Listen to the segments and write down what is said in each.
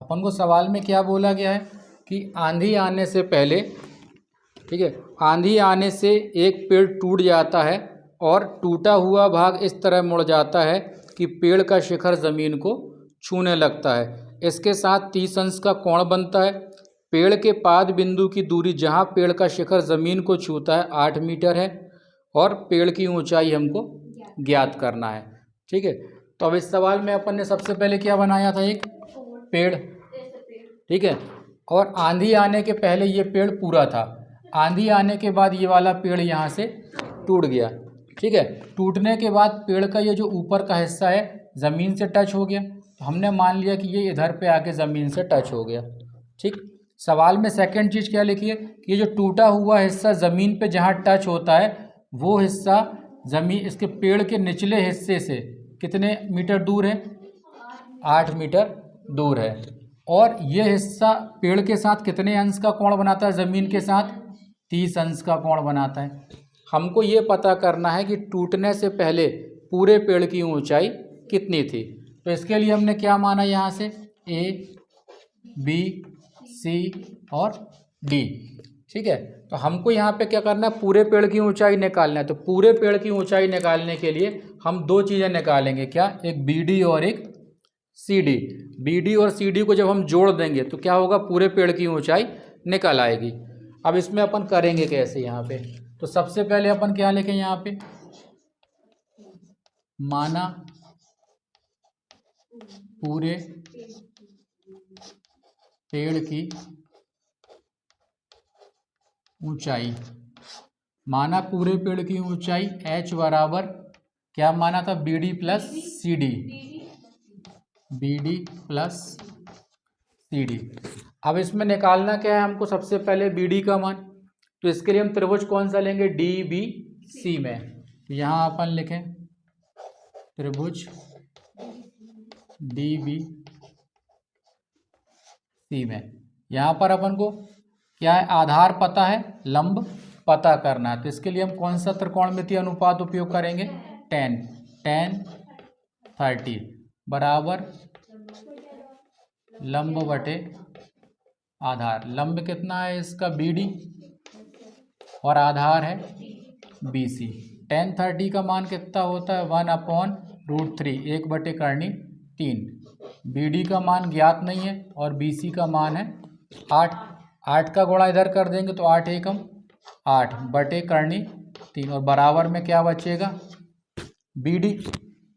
अपन को सवाल में क्या बोला गया है कि आंधी आने से पहले, ठीक है, आंधी आने से एक पेड़ टूट जाता है और टूटा हुआ भाग इस तरह मुड़ जाता है कि पेड़ का शिखर ज़मीन को छूने लगता है। इसके साथ 30 अंश का कोण बनता है। पेड़ के पाद बिंदु की दूरी जहाँ पेड़ का शिखर ज़मीन को छूता है 8 मीटर है और पेड़ की ऊंचाई हमको ज्ञात करना है। ठीक है, तो अब इस सवाल में अपन ने सबसे पहले क्या बनाया था, एक पेड़। ठीक है, और आंधी आने के पहले ये पेड़ पूरा था, आंधी आने के बाद ये वाला पेड़ यहाँ से टूट गया। ठीक है, टूटने के बाद पेड़ का ये जो ऊपर का हिस्सा है ज़मीन से टच हो गया, तो हमने मान लिया कि ये इधर पे आके ज़मीन से टच हो गया। ठीक, सवाल में सेकंड चीज़ क्या लिखी है कि ये जो टूटा हुआ हिस्सा ज़मीन पे जहाँ टच होता है वो हिस्सा ज़मीन इसके पेड़ के निचले हिस्से से कितने मीटर दूर है, 8 मीटर दूर है। और ये हिस्सा पेड़ के साथ कितने अंश का कोण बनाता है, ज़मीन के साथ 30 अंश का कोण बनाता है। हमको ये पता करना है कि टूटने से पहले पूरे पेड़ की ऊंचाई कितनी थी। तो इसके लिए हमने क्या माना यहाँ से, ए, बी, सी और डी। ठीक है, तो हमको यहाँ पे क्या करना है, पूरे पेड़ की ऊंचाई निकालना है। तो पूरे पेड़ की ऊंचाई निकालने के लिए हम दो चीज़ें निकालेंगे, क्या, एक बी डी और एक सी डी। बी डी और सी डी को जब हम जोड़ देंगे तो क्या होगा, पूरे पेड़ की ऊंचाई निकल आएगी। अब इसमें अपन करेंगे कैसे, यहाँ पे तो सबसे पहले अपन क्या लिखें, यहाँ पे माना पूरे पेड़ की ऊंचाई, माना पूरे पेड़ की ऊंचाई h बराबर क्या माना था, B D plus C D, B D plus C D. अब इसमें निकालना क्या है हमको, सबसे पहले बी डी का मान। तो इसके लिए हम त्रिभुज कौन सा लेंगे, डी बी सी में। तो यहाँ अपन लिखें त्रिभुज डी बी सी में। यहाँ पर अपन को क्या है, आधार पता है, लंब पता करना है। तो इसके लिए हम कौन सा त्रिकोणमितीय अनुपात उपयोग करेंगे, tan 30 बराबर लंब बटे आधार। लंब कितना है इसका, बी डी, और आधार है बी सी। tan 30 का मान कितना होता है, 1/√3, 1/3। बी डी का मान ज्ञात नहीं है और बी सी का मान है 8। 8 का गुणा इधर कर देंगे तो 8 एकम 8/3 और बराबर में क्या बचेगा, बी डी।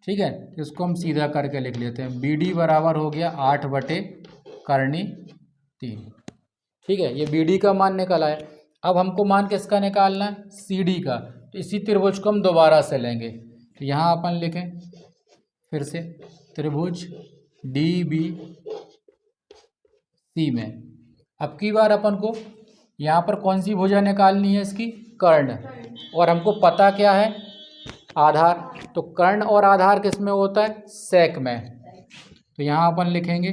ठीक है, तो इसको हम सीधा करके लिख लेते हैं, बी डी बराबर हो गया 8/3। ठीक है, ये बी डी का मान निकल आया। अब हमको मान किसका निकालना है, सी डी का। तो इसी त्रिभुज को हम दोबारा से लेंगे। तो यहाँ अपन लिखें फिर से त्रिभुज डी बी सी में। अब की बार अपन को यहाँ पर कौन सी भुजा निकालनी है, इसकी कर्ण। और हमको पता क्या है, आधार। तो कर्ण और आधार किस में होता है, सेक में। तो यहाँ अपन लिखेंगे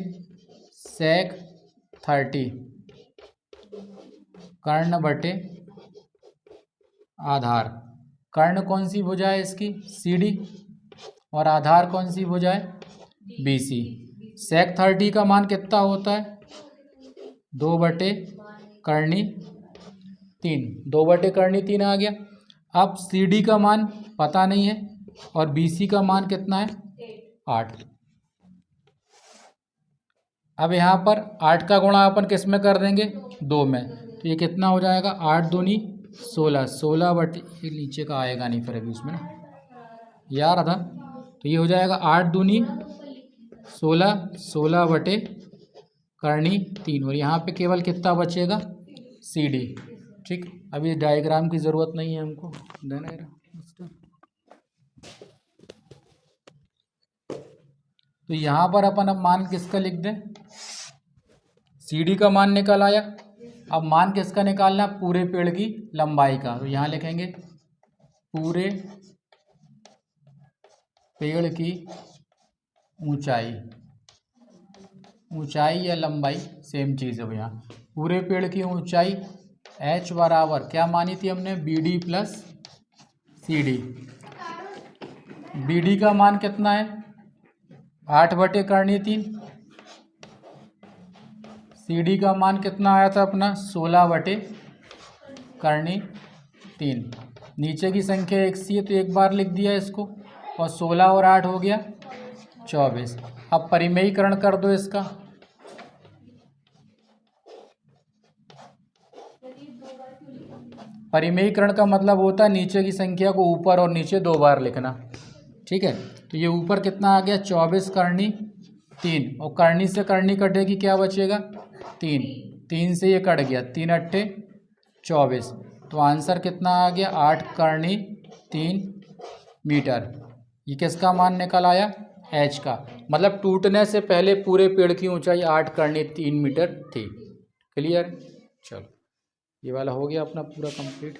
सेक 30 कर्ण बटे आधार। कर्ण कौन सी भुजा है इसकी, सी डी, और आधार कौन सी भुजा है, बी सी। सेक 30 का मान कितना होता है, 2/3, 2/3 आ गया। अब सी डी का मान पता नहीं है और बी सी का मान कितना है, 8। अब यहाँ पर 8 का गुणा अपन किस में कर देंगे, 2 में। तो ये कितना हो जाएगा, 8 दूनी 16, 16 ये नीचे का आएगा नहीं फिर अभी उसमें ना, यार था। तो ये हो जाएगा 8 दूनी 16, 16/3 और यहाँ पे केवल कितना बचेगा, सी डी। ठीक, अभी डायग्राम की ज़रूरत नहीं है हमको, तो यहाँ पर अपन अब मान किसका लिख दें, सी डी का मान निकल आया। अब मान किसका निकालना, पूरे पेड़ की लंबाई का। तो यहाँ लिखेंगे पूरे पेड़ की ऊंचाई, ऊंचाई या लंबाई सेम चीज़ है भैया। पूरे पेड़ की ऊंचाई h बराबर क्या मानी थी हमने, B D plus C D. B D का मान कितना है, 8/3 CD का मान कितना आया था अपना 16/3। नीचे की संख्या एक सी है तो एक बार लिख दिया इसको, और 16 और 8 हो गया 24। अब परिमेयीकरण कर दो इसका। परिमेयीकरण का मतलब होता है नीचे की संख्या को ऊपर और नीचे 2 बार लिखना। ठीक है, तो ये ऊपर कितना आ गया 24 करनी 3, और करनी से करनी कटेगी, क्या बचेगा 3, 3 से ये कट गया, 3 अट्ठे 24, तो आंसर कितना आ गया 8 करनी 3 मीटर। ये किसका मान निकल आया, H का, मतलब टूटने से पहले पूरे पेड़ की ऊंचाई 8 करनी 3 मीटर थी। क्लियर, चलो ये वाला हो गया अपना पूरा कंप्लीट।